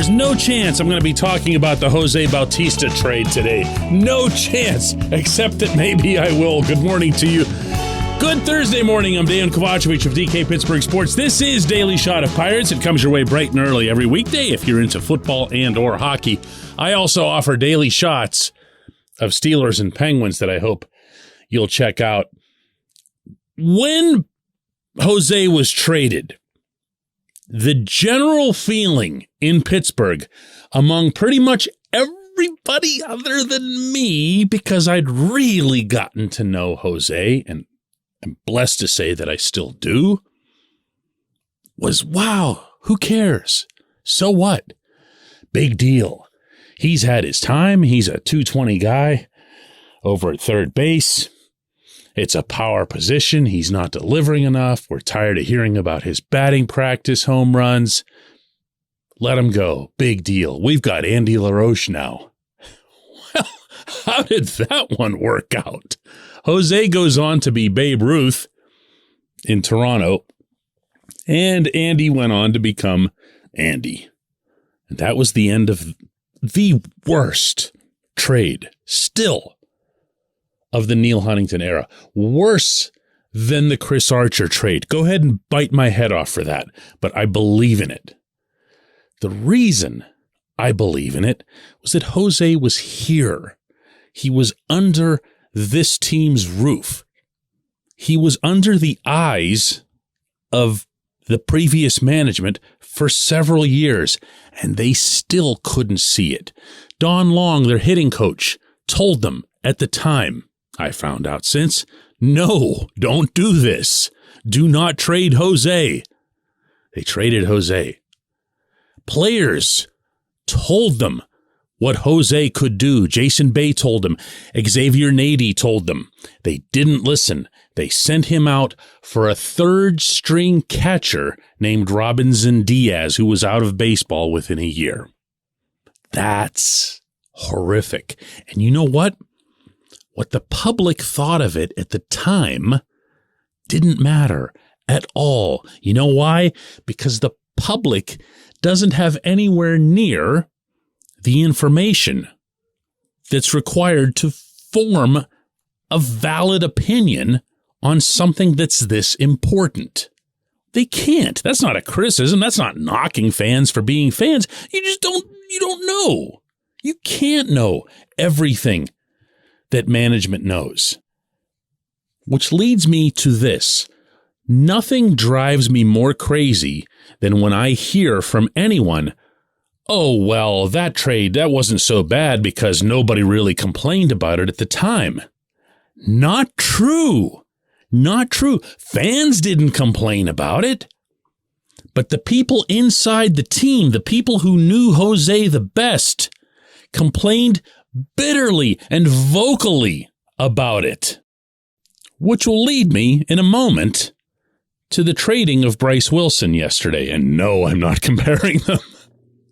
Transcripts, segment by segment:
There's no chance I'm going to be talking about the Jose Bautista trade today. No chance, except that maybe I will. Good morning to you. Good Thursday morning. I'm Dejan Kovacevic of DK Pittsburgh Sports. This is Daily Shot of Pirates. It comes your way bright and early every weekday if you're into football and or hockey. I also offer daily shots of Steelers and Penguins that I hope you'll check out. When Jose was traded, the general feeling in Pittsburgh among pretty much everybody other than me, because I'd really gotten to know Jose, and I'm blessed to say that I still do, was, wow, who cares? So what? Big deal. He's had his time. He's a 220 guy over at third base. It's a power position. He's not delivering enough. We're tired of hearing about his batting practice home runs. Let him go. Big deal. We've got Andy LaRoche now. Well, how did that one work out? Jose goes on to be Babe Ruth in Toronto, and Andy went on to become Andy. And that was the end of the worst trade still of the Neil Huntington era. Worse than the Chris Archer trade. Go ahead and bite my head off for that, but I believe in it. The reason I believe in it was that Jose was here. He was under this team's roof. He was under the eyes of the previous management for several years, and they still couldn't see it. Don Long, their hitting coach, told them at the time, I found out since, no, don't do this. Do not trade Jose. They traded Jose. Players told them what Jose could do. Jason Bay told them. Xavier Nady told them. They didn't listen. They sent him out for a third-string catcher named Robinson Diaz, who was out of baseball within a year. That's horrific. And you know what? What the public thought of it at the time didn't matter at all. You know why? Because the public doesn't have anywhere near the information that's required to form a valid opinion on something that's this important. They can't. That's not a criticism. That's not knocking fans for being fans. You don't know. You can't know everything that management knows. Which leads me to this. Nothing drives me more crazy than when I hear from anyone, oh, well, that trade, that wasn't so bad because nobody really complained about it at the time. Not true. Not true. Fans didn't complain about it. But the people inside the team, the people who knew Jose the best, complained bitterly and vocally about it. Which will lead me in a moment to the trading of Bryce Wilson yesterday. And no, I'm not comparing them.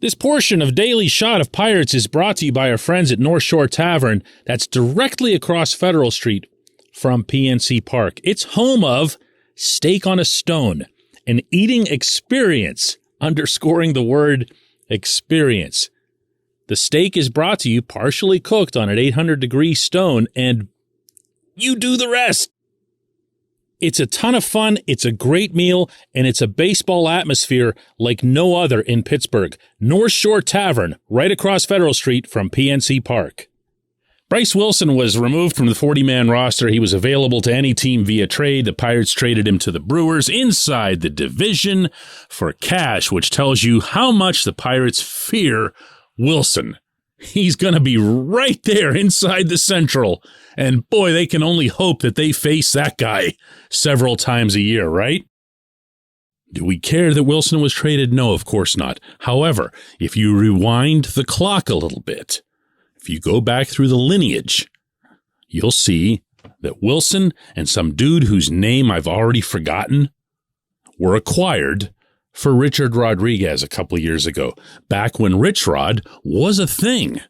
This portion of Daily Shot of Pirates is brought to you by our friends at North Shore Tavern. That's directly across Federal Street from PNC Park. It's home of Steak on a Stone, an eating experience, underscoring the word experience. The steak is brought to you partially cooked on an 800-degree stone, and you do the rest. It's a ton of fun, it's a great meal, and it's a baseball atmosphere like no other in Pittsburgh. North Shore Tavern, right across Federal Street from PNC Park. Bryce Wilson was removed from the 40-man roster. He was available to any team via trade. The Pirates traded him to the Brewers inside the division for cash, which tells you how much the Pirates fear Wilson. He's going to be right there inside the Central. And boy, they can only hope that they face that guy several times a year, right? Do we care that Wilson was traded? No, of course not. However, if you rewind the clock a little bit, if you go back through the lineage, you'll see that Wilson and some dude whose name I've already forgotten were acquired for Richard Rodriguez a couple years ago, back when Rich Rod was a thing.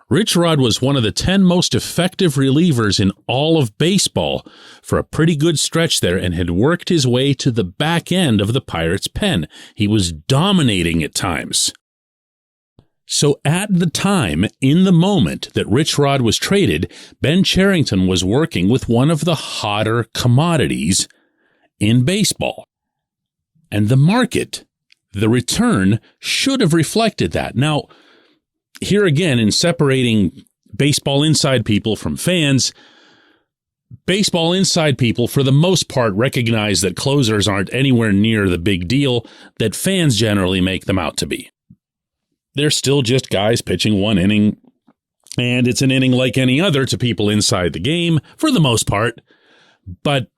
Rich Rod was one of the 10 most effective relievers in all of baseball for a pretty good stretch there and had worked his way to the back end of the Pirates' pen. He was dominating at times. So at the time, in the moment that Rich Rod was traded, Ben Cherington was working with one of the hotter commodities in baseball. And the market, the return, should have reflected that. Now, here again, in separating baseball inside people from fans, baseball inside people, for the most part, recognize that closers aren't anywhere near the big deal that fans generally make them out to be. They're still just guys pitching one inning, and it's an inning like any other to people inside the game, for the most part. But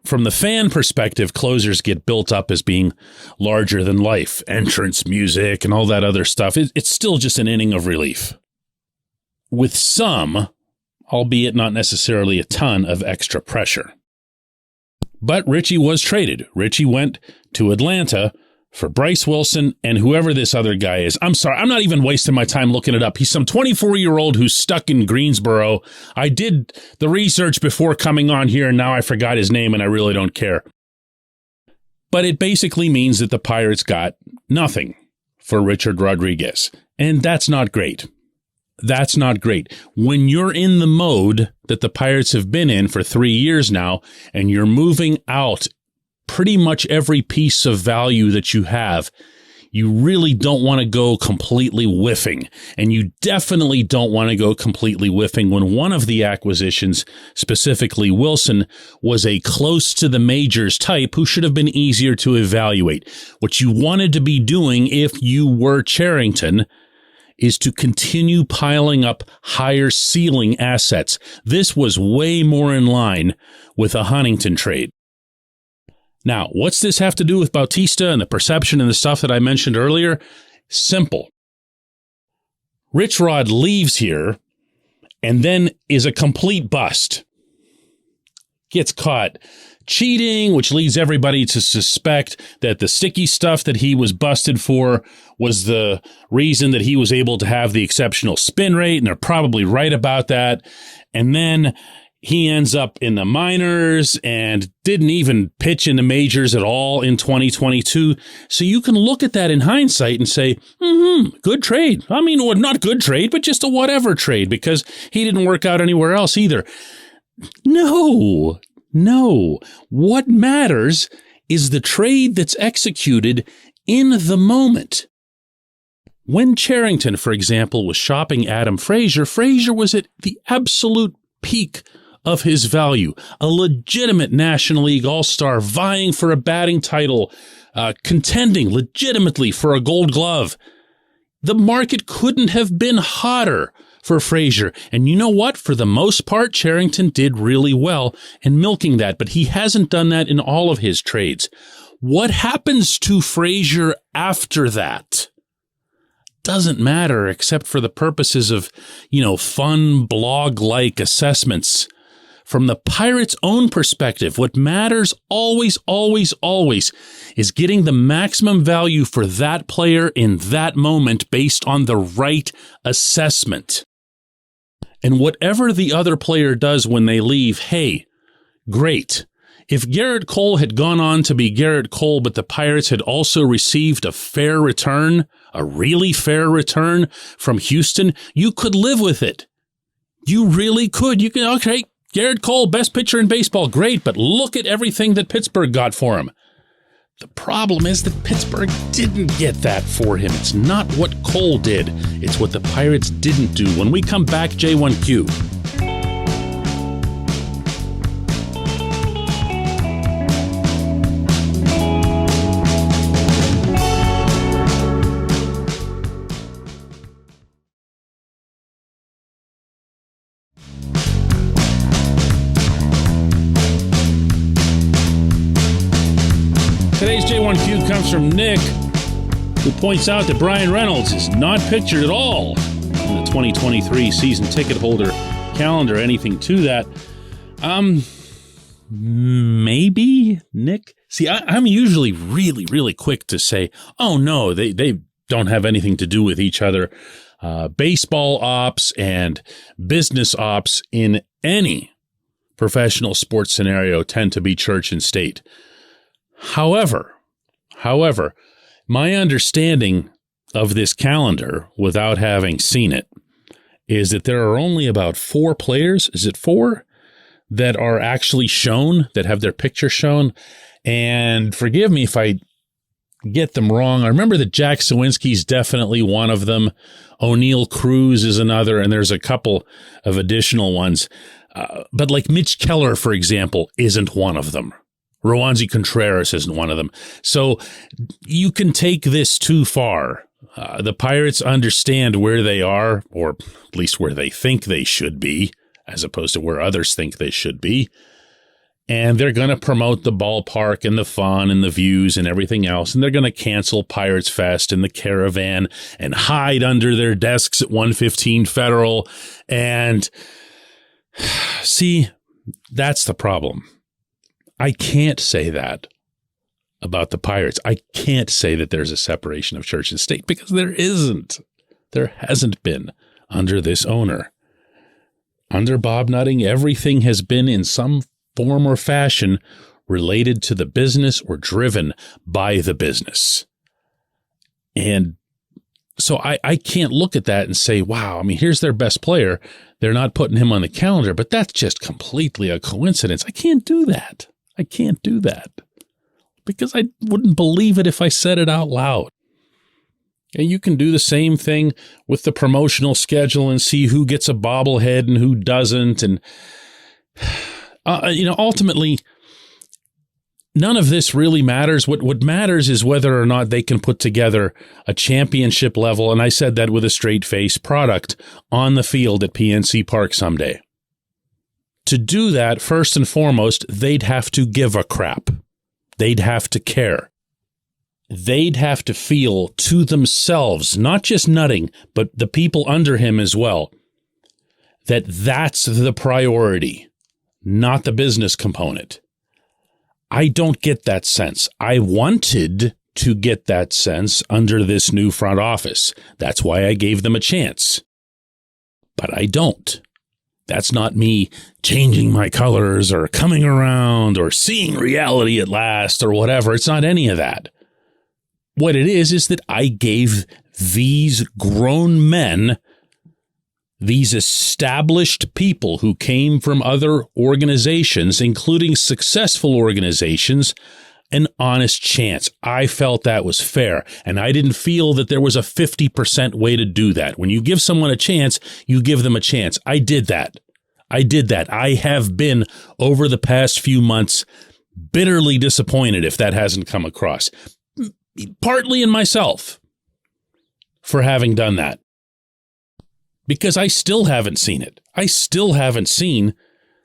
from the fan perspective, closers get built up as being larger than life, entrance music and all that other stuff. It's still just an inning of relief, with some, albeit not necessarily a ton, of extra pressure. But Richie was traded. Richie went to Atlanta for Bryce Wilson and whoever this other guy is. I'm sorry, I'm not even wasting my time looking it up. He's some 24-year-old who's stuck in Greensboro. I did the research before coming on here, and now I forgot his name, and I really don't care. But it basically means that the Pirates got nothing for Richard Rodriguez, and that's not great. That's not great. When you're in the mode that the Pirates have been in for 3 years now, and you're moving out pretty much every piece of value that you have, you really don't want to go completely whiffing. And you definitely don't want to go completely whiffing when one of the acquisitions, specifically Wilson, was a close to the majors type who should have been easier to evaluate. What you wanted to be doing if you were Cherington is to continue piling up higher ceiling assets. This was way more in line with a Huntington trade. Now, what's this have to do with Bautista and the perception and the stuff that I mentioned earlier? Simple. Rich Rod leaves here and then is a complete bust. Gets caught cheating, which leads everybody to suspect that the sticky stuff that he was busted for was the reason that he was able to have the exceptional spin rate, and they're probably right about that. And then he ends up in the minors and didn't even pitch in the majors at all in 2022. So you can look at that in hindsight and say, good trade. I mean, well, not good trade, but just a whatever trade, because he didn't work out anywhere else either. No. What matters is the trade that's executed in the moment. When Cherington, for example, was shopping Adam Frazier, Frazier was at the absolute peak of his value, a legitimate National League All-Star vying for a batting title, contending legitimately for a Gold Glove. The market couldn't have been hotter for Frazier. And you know what? For the most part, Cherington did really well in milking that, but he hasn't done that in all of his trades. What happens to Frazier after that doesn't matter, except for the purposes of, fun blog-like assessments. From the Pirates' own perspective, what matters always is getting the maximum value for that player in that moment based on the right assessment. And whatever the other player does when they leave, hey, great. If Garrett Cole had gone on to be Garrett Cole, but the Pirates had also received a fair return, a really fair return from Houston, you could live with it. You really could. You can, okay, Garrett Cole, best pitcher in baseball, great, but look at everything that Pittsburgh got for him. The problem is that Pittsburgh didn't get that for him. It's not what Cole did. It's what the Pirates didn't do. When we come back, J1Q. Today's J1Q comes from Nick, who points out that Brian Reynolds is not pictured at all in the 2023 season ticket holder calendar, anything to that. Maybe, Nick? See, I'm usually really quick to say, oh, no, they don't have anything to do with each other. Baseball ops and business ops in any professional sports scenario tend to be church and state. However, my understanding of this calendar without having seen it is that there are only about 4 players, is it 4, that are actually shown, that have their picture shown. And forgive me if I get them wrong. I remember that Jack Sawinski's definitely one of them. O'Neal Cruz is another, and there's a couple of additional ones. But like Mitch Keller, for example, isn't one of them. Roansy Contreras isn't one of them. So you can take this too far. The Pirates understand where they are, or at least where they think they should be, as opposed to where others think they should be. And they're going to promote the ballpark and the fun and the views and everything else. And they're going to cancel Pirates Fest and the Caravan and hide under their desks at 115 Federal. And see, that's the problem. I can't say that about the Pirates. I can't say that there's a separation of church and state because there isn't. There hasn't been under this owner. Under Bob Nutting, everything has been in some form or fashion related to the business or driven by the business. And so I can't look at that and say, wow, I mean, here's their best player. They're not putting him on the calendar, but that's just completely a coincidence. I can't do that. I can't do that because I wouldn't believe it if I said it out loud. And you can do the same thing with the promotional schedule and see who gets a bobblehead and who doesn't. And, ultimately, none of this really matters. What matters is whether or not they can put together a championship level, and I said that with a straight face, product on the field at PNC Park someday. To do that, first and foremost, they'd have to give a crap. They'd have to care. They'd have to feel to themselves, not just Nutting, but the people under him as well, that that's the priority, not the business component. I don't get that sense. I wanted to get that sense under this new front office. That's why I gave them a chance. But I don't. That's not me changing my colors or coming around or seeing reality at last or whatever. It's not any of that. What it is that I gave these grown men, these established people who came from other organizations, including successful organizations, an honest chance. I felt that was fair, and I didn't feel that there was a 50% way to do that. When you give someone a chance, you give them a chance. I did that. I have been, over the past few months, bitterly disappointed if that hasn't come across. Partly in myself for having done that. Because I still haven't seen it. I still haven't seen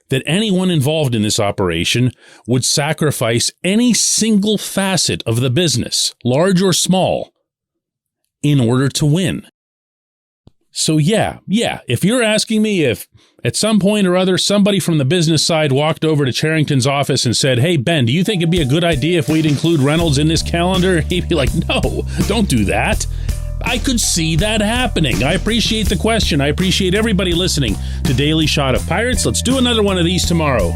that anyone involved in this operation would sacrifice any single facet of the business, large or small, in order to win. So yeah, if you're asking me if at some point or other somebody from the business side walked over to Charrington's office and said, hey, Ben, do you think it'd be a good idea if we'd include Reynolds in this calendar? He'd be like, no, don't do that. I could see that happening. I appreciate the question. I appreciate everybody listening to Daily Shot of Pirates. Let's do another one of these tomorrow.